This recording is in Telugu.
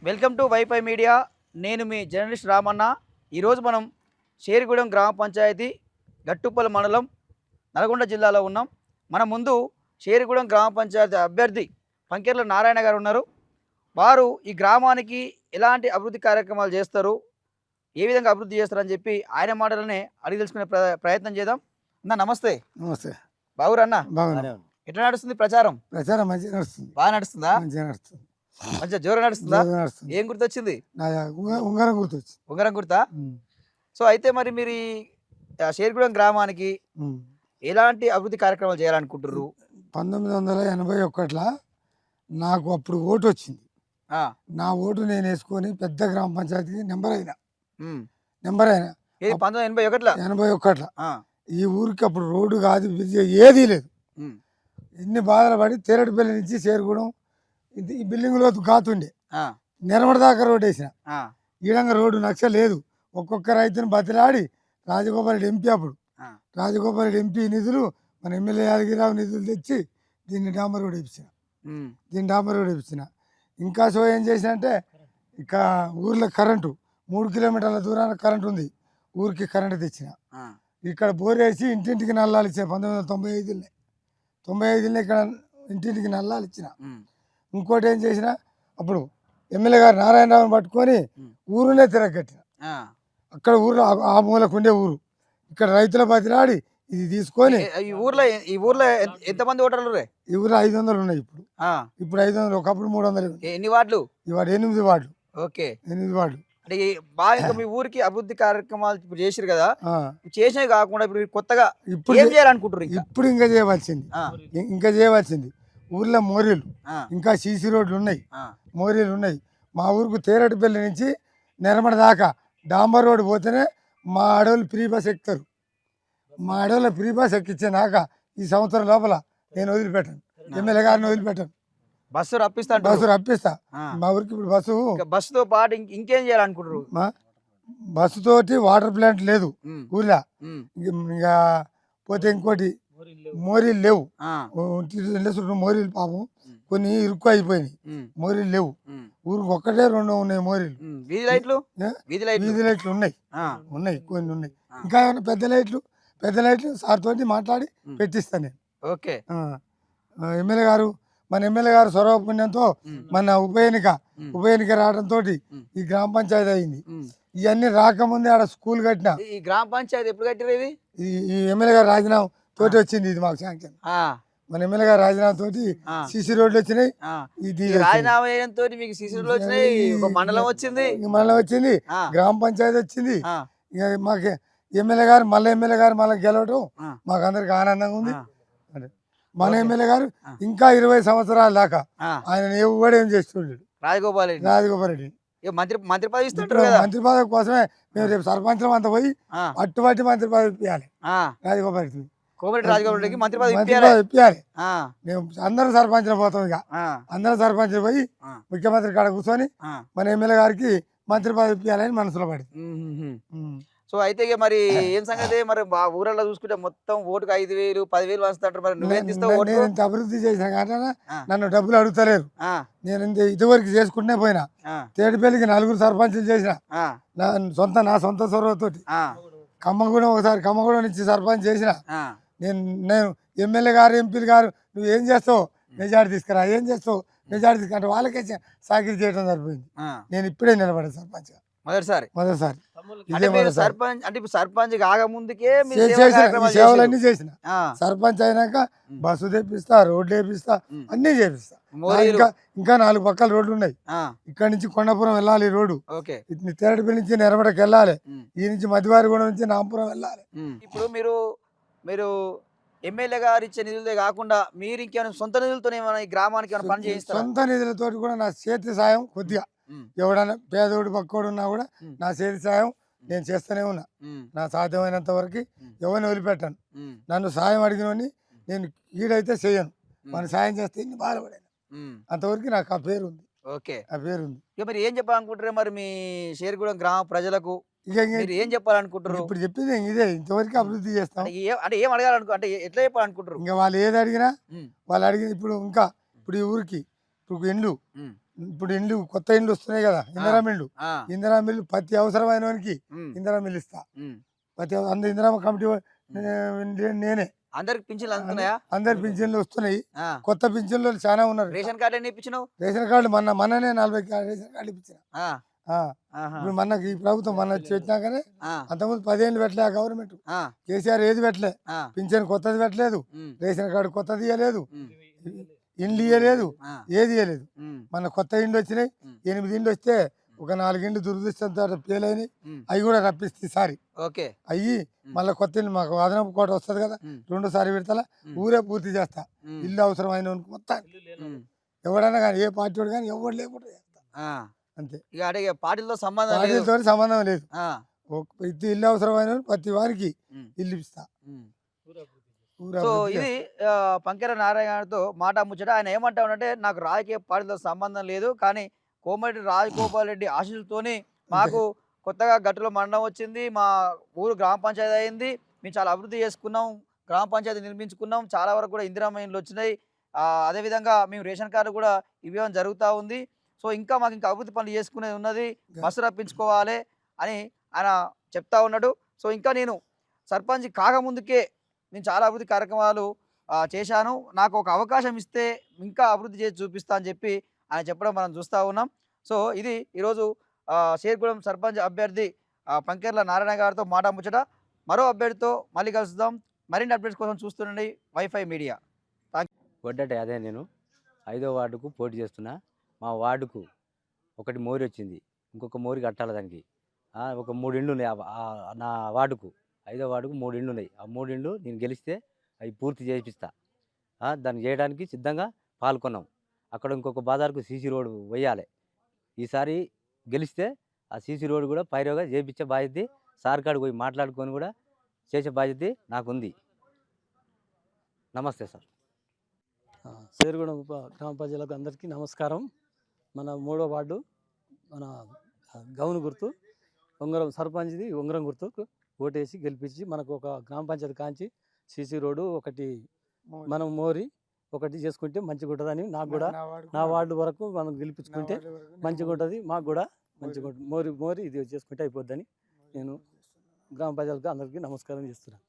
Welcome to wifi media. నేను మీ జర్నలిస్ట్ రామన్న. ఈరోజు మనం షేర్గూడెం గ్రామ పంచాయతీ గట్టుప్పల్ మండలం నల్గొండ జిల్లాలో ఉన్నాం. మన ముందు షేర్గూడెం గ్రామ పంచాయతీ అభ్యర్థి పంకెర్ల నారాయణ గారు ఉన్నారు. వారు ఈ గ్రామానికి ఎలాంటి అభివృద్ధి కార్యక్రమాలు చేస్తారు, ఏ విధంగా అభివృద్ధి చేస్తారని చెప్పి ఆయన మాటలనే అడిగి తెలుసుకునే ప్రయత్నం చేద్దాం. అన్న నమస్తే. నమస్తే. బాగురన్నా? బాగున్నా. ఎట్లా నడుస్తుంది ప్రచారం? ప్రచారం మంచిగా నడుస్తుంది. బాగా నడుస్తుందా? మంచిగా నడుస్తుంది. మంచిగా జోరు నడుస్తుందా? జోరుగా నడుస్తుంది. ఏం గుర్తొచ్చింది? నా ఉంగరం గుర్తొచ్చింది. ఉంగరం గుర్తా? సో అయితే మరి మీరు ఈ షేర్గూడెం గ్రామానికి ఎలాంటి అభివృద్ధి కార్యక్రమాలు చేయాలనుకుంటున్నారు? 1981లో నాకు అప్పుడు ఓటు వచ్చింది. నా ఓటు నేను వేసుకొని పెద్ద గ్రామ పంచాయతీకి నెంబర్ అయినా. 1981లో ఈ ఊరికి అప్పుడు రోడ్డు కాదు, ఏదీ లేదు. ఎన్ని బాధలు పడి తేరటిపల్లి నుంచి షేర్గూడెం ఈ బిల్డింగ్ లో కాతుండే నిర్మడ దాకా రోడ్డు వేసిన. ఈడంగా రోడ్డు నక్ష లేదు. ఒక్కొక్క రైతుని బతిలాడి రాజగోపాల్ రెడ్డి ఎంపీ, అప్పుడు రాజగోపాల్ రెడ్డి ఎంపీ నిధులు మన ఎమ్మెల్యే యాదగిరిరావు నిధులు తెచ్చి దీన్ని డాంబర్ రోడ్ వేయించిన. ఇంకా సో ఏం చేసినంటే ఇక ఊర్లో కరెంటు 3 కిలోమీటర్ల దూరాన కరెంటు ఉంది. ఊరికి కరెంటు తెచ్చిన. ఇక్కడ బోరేసి ఇంటింటికి నల్లాలు ఇచ్చిన. 1995లో ఇక్కడ ఇంటింటికి నల్లాలు ఇచ్చిన. ఇంకోటి ఏం చేసిన, అప్పుడు ఎమ్మెల్యే గారు నారాయణరావుని పట్టుకొని ఊరునే తిరగట్టిన. అక్కడ ఊర్లో ఆ మూలకు ఉండే ఊరు, ఇక్కడ రైతుల బతిలాడి ఇది తీసుకొని ఈ ఊర్లో ఎంతమంది ఓటర్లు? ఈ ఊర్లో 500 ఉన్నాయి. ఇప్పుడు 500, ఒకప్పుడు 300. ఎన్ని వార్డులు? ఇవాడు 8 వార్డులు. ఓకే, 8 వార్డులు. అంటే బాగా మీ ఊరికి అభివృద్ధి కార్యక్రమాలు ఇప్పుడు చేసిరు కదా, చేసినవి కాకుండా ఇప్పుడు కొత్తగా ఇప్పుడు ఏం చేయాలనుకుంటారు? ఇప్పుడు ఇంకా చేయవలసింది ఊర్లో మోరీలు, ఇంకా సీసీ రోడ్లు ఉన్నాయి, మోరీలు ఉన్నాయి. మా ఊరుకు తేరటిపల్లి నుంచి నిర్మడ దాకా డాంబర్ రోడ్డు పోతేనే మా అడవులు ఫ్రీ బస్ ఎక్కుతారు. మా అడవుల ఫ్రీ బస్ ఎక్కించేదాకా ఈ సంవత్సరం లోపల నేను వదిలిపెట్టాను, ఎమ్మెల్యే గారిని వదిలిపెట్టాను. బస్సు రప్పిస్తా. మా ఊరికి ఇప్పుడు బస్సుతో పాటు ఇంకేం చేయాలనుకుంటారు? బస్సు తోటి వాటర్ ప్లాంట్ లేదు ఊర్లో. ఇంకా పోతే ఇంకోటి మోరీలు లేవు. మోరీలు పాపం కొన్ని ఇరుక్కు అయిపోయినాయి, మోరీలు లేవు. ఊరికి ఒక్కటే 2 ఉన్నాయి మోరీలు. వీధి లైట్లు ఉన్నాయి, కొన్ని ఉన్నాయి. ఇంకా ఏమైనా పెద్ద లైట్లు సార్ తోటి మాట్లాడి పెట్టిస్తాను నేను. ఓకే. మన ఎమ్మెల్యే గారు స్వరూప పుణ్యంతో మన ఉప ఎన్నిక రావడంతో ఈ గ్రామ పంచాయతీ అయింది. ఇవన్నీ రాకముందే ఆడ స్కూల్ కట్టిన. ఈ గ్రామ పంచాయతీ ఎప్పుడు కట్టిరు? ఈ ఎమ్మెల్యే గారు రాజీనామా తోటి వచ్చింది ఇది మాకు శాంక్షన్. మన ఎమ్మెల్యే గారు రాజీనామా తోటి సిసి రోడ్లు వచ్చినాయి. మండలం వచ్చింది, గ్రామ పంచాయతీ వచ్చింది. ఇంకా మాకు ఎమ్మెల్యే గారు మళ్ళీ గెలవటం మాకు అందరికి ఆనందంగా ఉంది. మన ఎమ్మెల్యే గారు ఇంకా 20 సంవత్సరాల దాకా ఆయన ఎవడు ఏం చేస్తుండడు. రాజగోపాల్ రెడ్డి మంత్రి పదవి మంత్రి పదవి కోసమే మేము రేపు సర్పంచం అంతా పోయి అట్టుబట్టి మంత్రి పదవి ఇప్పించాలి. రాజగోపాల్ రెడ్డికి మంత్రి పదవి ఇప్పించాలి. మేము అందరం సర్పంచ్లు పోతాం. ఇక అందరం సర్పంచ్లు పోయి ముఖ్యమంత్రి కాడ కూర్చొని మన ఎమ్మెల్యే గారికి మంత్రి పదవి ఇప్పించాలని మనసులో పడి. సో అయితే మరి ఏం సంగతి? మరి ఊరల్లో చూసుకుంటే మొత్తం ఓటుకు 5,000, 10,000 వస్తుంటారు. మరి నువ్వేం తీస్తావు? నేను ఇంత అభివృద్ధి చేసిన కానీ నన్ను డబ్బులు అడుగుతలేరు. నేను ఇదివరకు చేసుకుంటూనే పోయినా. తేడిపల్లికి 4 సర్పంచులు చేసిన నా సొంత చొరవతోటి. ఖమ్మగూడెం నుంచి సర్పంచ్ చేసిన. నేను ఎమ్మెల్యే గారు, ఎంపీలు గారు నువ్వు ఏం చేస్తావు, మెజార్టీ తీసుకురా, ఏం చేస్తావు మెజార్టీ తీసుకుంటే వాళ్ళకే సాకిరి చేయడం సరిపోయింది. నేను ఇప్పుడే నిలబడాను సర్పంచ్ మొదటిసారి. సర్పంచ్ అంటే సర్పంచ్ కాకముందుకే సేవలన్నీ చేసిన. సర్పంచ్ అయినాక బస్సు తెప్పిస్తా, రోడ్లు వేపిస్తా, అన్ని చేపిస్తా. ఇంకా 4 పక్కల రోడ్లు ఉన్నాయి. ఇక్కడ నుంచి కొండపురం వెళ్ళాలి రోడ్డు, తేరటిపల్లి నుంచి నెరమడకి వెళ్ళాలి, ఈ నుంచి మధ్యవారిగూడెం నుంచి నాంపురం వెళ్ళాలి. ఇప్పుడు మీరు ఎమ్మెల్యే గారు ఇచ్చే నిధులే కాకుండా మీరు ఇంకేమైనా సొంత నిధులతో ఈ గ్రామానికి పని చేయిస్తారు? సొంత నిధులతో కూడా నా చేతి సాయం కొద్దిగా, ఎవడన్నా పేదోడు పక్కోడు ఉన్నా కూడా నా చేతి సాయం నేను చేస్తూనే ఉన్నా. నా సాధ్యమైనంత వరకు ఎవరిని వదిలిపెట్టాను. నన్ను సాయం అడిగినోని నేను ఈడైతే చేయను. మన సాయం చేస్తే ఇన్ని బాధపడాను. అంతవరకు నాకు ఆ పేరు ఉంది. ఓకే, ఆ పేరు ఉంది. ఇక మరి ఏం చెప్పాలనుకుంటారు మరి మీ షేర్గూడెం గ్రామ ప్రజలకు? ఏం చెప్పాలనుకుంటారు? ఇప్పుడు చెప్పింది ఇదే, ఇంతవరకు అభివృద్ధి చేస్తాం. అంటే ఏం అంటే ఎట్లా చెప్పాలనుకుంటారు? ఇంకా వాళ్ళు ఏది అడిగినా ఇప్పుడు ఈ ఊరికి ఇప్పుడు ఇండ్లు ఇప్పుడు ఇండ్లు కొత్త ఇండ్లు వస్తున్నాయి కదా, ఇందిరా మిల్లు. ఇందిరా మిల్లు ప్రతి అవసరమైన వానికి ఇందిరా మిల్లు ఇస్తా. ప్రతి ఇందిరా కమిటీ నేనే. అందరికి పింఛన్లు అందుతున్నాయా? అందరి పింఛన్లు వస్తున్నాయి. కొత్త పింఛన్లు చాలా ఉన్నారు. రేషన్ కార్డు ఎన్ని ఇప్పించినావు? రేషన్ కార్డు మొన్ననే 40 రేషన్ కార్డు ఇప్పించిన. ఇప్పుడు మనకి ఈ ప్రభుత్వం మన వచ్చినాకనే, అంతకుముందు 10 ఏళ్ళు పెట్టలే గవర్నమెంట్. కేసీఆర్ ఏది పెట్టలే, పింఛన్ కొత్తది పెట్టలేదు, రేషన్ కార్డు కొత్తది ఇవ్వలేదు, ఇండ్లు ఇవ్వలేదు, ఏది ఇవ్వలేదు. మన కొత్త ఇండ్లు వచ్చినాయి. 8 ఇండ్లు వస్తే ఒక 4 ఇండ్లు దురదృష్టంతో ఫెయిల్ అయినాయి. అవి కూడా రప్పిస్తే సారి అయ్యి మళ్ళీ కొత్త ఇల్లు మాకు అదనపు కోట వస్తుంది కదా, 2సారి పెడతా. ఊరే పూర్తి చేస్తా. ఇల్లు అవసరమైన మొత్తం ఎవడన్నా కానీ, ఏ పార్టీ వాడు కానీ ఎవరు లేకుండా చేస్తా అంతే. ఇక పార్టీలతో సంబంధం లేదు. ప్రతి ఇల్లు అవసరమైన ప్రతి వారికి ఇల్లు ఇస్తా. సో ఇది పంకెర నారాయణతో మాట ముచ్చట. ఆయన ఏమంటా ఉన్నంటే, నాకు రాజకీయ పార్టీతో సంబంధం లేదు, కానీ కోమటి రాజగోపాల్ రెడ్డి ఆశీస్సులతోని మాకు కొత్తగా గట్టులో మండలం వచ్చింది, మా ఊరు గ్రామ పంచాయతీ అయింది, మేము చాలా అభివృద్ధి చేసుకున్నాం, గ్రామ పంచాయతీ నిర్మించుకున్నాం, చాలా వరకు కూడా ఇందిరమ్మ ఇండ్లు వచ్చినాయి, అదేవిధంగా మేము రేషన్ కార్డు కూడా ఇవ్వడం జరుగుతూ ఉంది. సో ఇంకా మాకు ఇంకా అభివృద్ధి పనులు చేసుకునేది ఉన్నది, బస్సు రప్పించుకోవాలి అని ఆయన చెప్తా ఉన్నాడు. సో ఇంకా నేను సర్పంచ్ కాకముందుకే నేను చాలా అభివృద్ధి కార్యక్రమాలు చేశాను, నాకు ఒక అవకాశం ఇస్తే ఇంకా అభివృద్ధి చేసి చూపిస్తా అని చెప్పి ఆయన చెప్పడం మనం చూస్తూ ఉన్నాం. సో ఇది ఈరోజు షేర్గూడెం సర్పంచ్ అభ్యర్థి పంకెర్ల నారాయణ గారితో మాట ముచ్చట. మరో అభ్యర్థితో మళ్ళీ కలుద్దాం. మరిన్ని అప్డేట్స్ కోసం చూస్తుండండి వైఫై మీడియా. వడ్డటే అదే నేను 5వ వార్డుకు పోటీ చేస్తున్నా. మా వార్డుకు ఒకటి మోరి వచ్చింది, ఇంకొక మోరి కట్టాలి దానికి. ఒక 3 ఇండ్లు ఉన్నాయి నా వార్డుకు. 5వ వార్డుకు 3 ఇండ్లు ఉన్నాయి. ఆ 3 ఇండ్లు నేను గెలిస్తే అవి పూర్తి చేపిస్తా. దాన్ని చేయడానికి సిద్ధంగా పాల్గొన్నాం. అక్కడ ఇంకొక బజార్కు సీసీ రోడ్డు వేయాలి. ఈసారి గెలిస్తే ఆ సీసీ రోడ్డు కూడా పైరోగా చేయించే బాధ్యత, సార్ కాడికి పోయి మాట్లాడుకొని కూడా చేసే బాధ్యత నాకుంది. నమస్తే సార్. షేర్గూడెం గ్రామ ప్రజలకు అందరికీ నమస్కారం. మన 3వ వార్డు మన గౌను గుర్తు ఉంగరం, సర్పంచ్ది ఉంగరం గుర్తుకు ఓటేసి గెలిపించి మనకు ఒక గ్రామ పంచాయతీ కాంచి సీసీ రోడ్డు ఒకటి మనం మోరి ఒకటి చేసుకుంటే మంచిగా ఉంటుందని, నాకు కూడా నా వార్డు వరకు మనం గెలిపించుకుంటే మంచిగా ఉంటుంది, మాకు కూడా మంచిగా ఉంటుంది. మోరి ఇది చేసుకుంటే అయిపోద్దని నేను గ్రామ ప్రజలకు అందరికీ నమస్కారం చేస్తున్నాను.